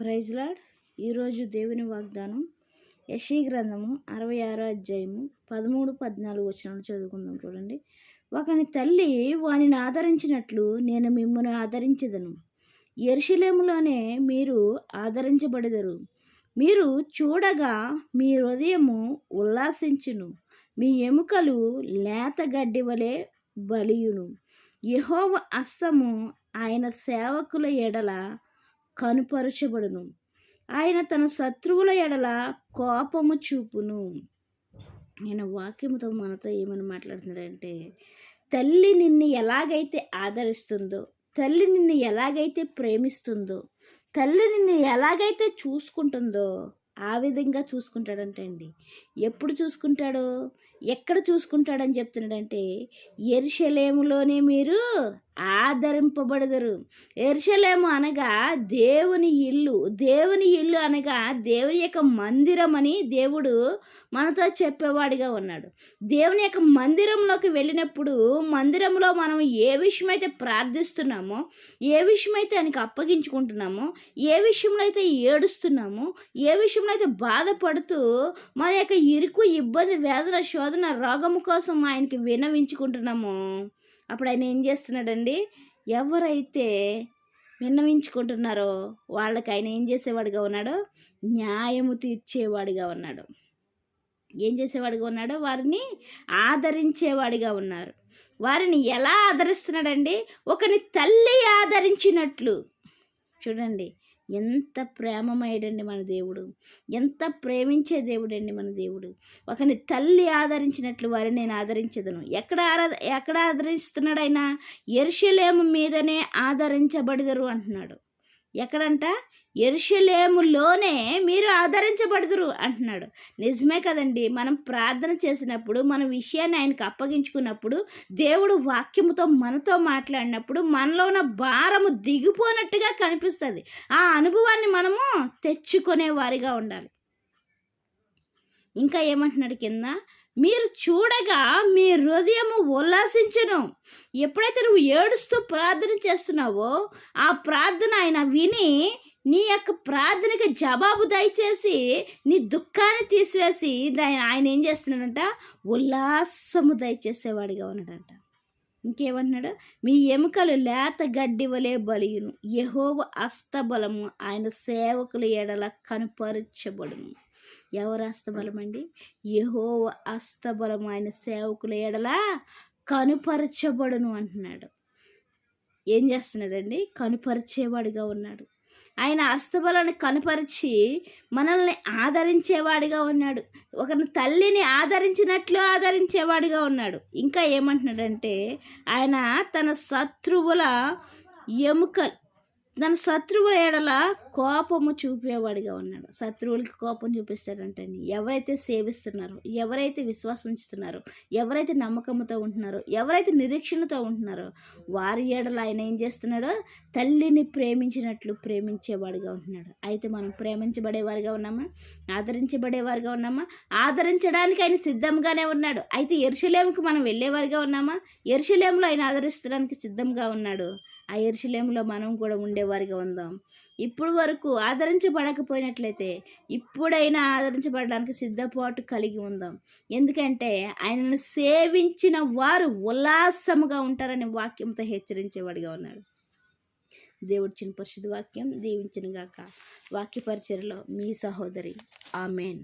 Praise lord. ఈరోజు దేవుని వాగ్దానం యెషయా గ్రంథము 66వ అధ్యాయము 13-14 వచనాలు చదువుకుందాం. చూడండి. ఒకని తల్లి వానిని ఆదరించినట్లు నేను మిమ్మల్ని ఆదరించెదను. యెరూషలేములోనే మీరు ఆదరించబడెదరు. మీరు చూడగా మీ హృదయము ఉల్లాసించును, మీ ఎముకలు లేత గడ్డి వలె బలియును. యెహోవా హస్తము ఆయన సేవకుల ఎడల కనుపరచబడును. ఆయన తన శత్రువుల ఎడల కోపము చూపును. నేను వాక్యముతో మనతో ఏమని మాట్లాడుతున్నాడంటే, తల్లి నిన్ను ఎలాగైతే ఆదరిస్తుందో, తల్లి నిన్ను ఎలాగైతే ప్రేమిస్తుందో, తల్లి నిన్ను ఎలాగైతే చూసుకుంటుందో ఆ విధంగా చూసుకుంటాడంటే అండి. ఎప్పుడు చూసుకుంటాడో, ఎక్కడ చూసుకుంటాడని చెప్తున్నాడంటే, యెరూషలేములోనే మీరు ఆదరింపబడదరు. యెరూషలేము అనగా దేవుని ఇల్లు. దేవుని ఇల్లు అనగా దేవుని యొక్క మందిరం అని దేవుడు మనతో చెప్పేవాడిగా ఉన్నాడు. దేవుని యొక్క మందిరంలోకి వెళ్ళినప్పుడు మందిరంలో మనం ఏ విషయమైతే ప్రార్థిస్తున్నామో, ఏ విషయమైతే ఆయనకు అప్పగించుకుంటున్నామో, ఏ విషయంలో అయితే ఏడుస్తున్నామో, ఏ విషయంలో అయితే బాధపడుతూ మన యొక్క ఇరుకు, ఇబ్బంది, వేదన, శోధన, రోగము కోసం ఆయనకి విన్నవించుకుంటున్నామో, అప్పుడు ఆయన ఏం చేస్తున్నాడండి? ఎవరైతే విన్నవించుకుంటున్నారో వాళ్ళకి ఆయన ఏం చేసేవాడిగా ఉన్నాడు? న్యాయము తీర్చేవాడిగా ఉన్నాడు. ఏం చేసేవాడిగా ఉన్నాడు? వారిని ఆదరించేవాడిగా ఉన్నారు. వారిని ఎలా ఆదరిస్తున్నాడండి? ఒకని తల్లి ఆదరించినట్లు. చూడండి, ఎంత ప్రేమమయుడండి మన దేవుడు, ఎంత ప్రేమించే దేవుడండి మన దేవుడు. ఒకని తల్లి ఆదరించినట్లు వారిని నేను ఆదరించదను. ఎక్కడ ఆదరిస్తున్నాడు ఆయన? యెరూషలేము మీదనే ఆదరించబడదురు అంటున్నాడు. ఎక్కడంట? యెరూషలేములోనే మీరు ఆదరించబడదురు అంటున్నాడు. నిజమే కదండి. మనం ప్రార్థన చేసినప్పుడు, మన విషయాన్ని ఆయనకు అప్పగించుకున్నప్పుడు, దేవుడు వాక్యముతో మనతో మాట్లాడినప్పుడు మనలో ఉన్న భారము దిగిపోనట్టుగా కనిపిస్తుంది. ఆ అనుభవాన్ని మనము తెచ్చుకునే వారిగా ఉండాలి. ఇంకా ఏమంటున్నాడు కింద? మీరు చూడగా మీ హృదయము ఉల్లాసించును. ఎప్పుడైతే నువ్వు ఏడుస్తూ ప్రార్థన చేస్తున్నావో ఆ ప్రార్థన ఆయన విని నీ యొక్క ప్రార్థనకి జవాబు దయచేసి నీ దుఃఖాన్ని తీసివేసి ఆయన ఏం చేస్తున్నాడంట? ఉల్లాసము దయచేసేవాడిగా ఉన్నాడంట. ఇంకేమంటున్నాడు? మీ ఎముకలు లేత గడ్డి వలె బలియును. యెహోవా హస్తబలము ఆయన సేవకుల ఎడల కనుపరచబడును. ఎవరు హస్తబలం అండి? యెహోవా హస్తబలము ఆయన సేవకుల ఎడల కనుపరచబడును అంటున్నాడు. ఏం చేస్తున్నాడండి? కనుపరిచేవాడిగా ఉన్నాడు. ఆయన హస్తబలాన్ని కనుపరిచి మనల్ని ఆదరించేవాడిగా ఉన్నాడు. ఒకరిని తల్లిని ఆదరించినట్లు ఆదరించేవాడిగా ఉన్నాడు. ఇంకా ఏమంటున్నాడంటే, ఆయన తన శత్రువుల ఎడల కోపము చూపేవాడిగా ఉన్నాడు. శత్రువులకి కోపం చూపిస్తాడంటండి. ఎవరైతే సేవిస్తున్నారో, ఎవరైతే విశ్వాసం ఉంచుతున్నారో, ఎవరైతే నమ్మకంతో ఉంటున్నారో, ఎవరైతే నిరీక్షణతో ఉంటున్నారో వారి ఎడల ఆయన ఏం చేస్తున్నాడో? తల్లిని ప్రేమించినట్లు ప్రేమించేవాడిగా ఉంటున్నాడు. అయితే మనం ప్రేమించబడేవారిగా ఉన్నామా? ఆదరించబడేవారిగా ఉన్నామా? ఆదరించడానికి ఆయన సిద్ధంగానే ఉన్నాడు. అయితే యెరూషలేముకు మనం వెళ్ళేవారిగా ఉన్నామా? యెరూషలేములో ఆయన ఆదరిస్తడానికి సిద్ధంగా ఉన్నాడు. ఆ యెరూషలేములో మనం కూడా ఉండేవారిగా ఉందాం. ఇప్పుడు వరకు ఆదరించబడకపోయినట్లయితే ఇప్పుడైనా ఆదరించబడడానికి సిద్ధపాటు కలిగి ఉందాం. ఎందుకంటే ఆయనను సేవించిన వారు ఉల్లాసముగా ఉంటారని వాక్యంతో హెచ్చరించేవాడిగా ఉన్నాడు. దేవుడి చిన్న పరిశుద్ధ వాక్యం దీవించిన గాక. వాక్య పరిచర్యలో మీ సహోదరి. ఆమెన్.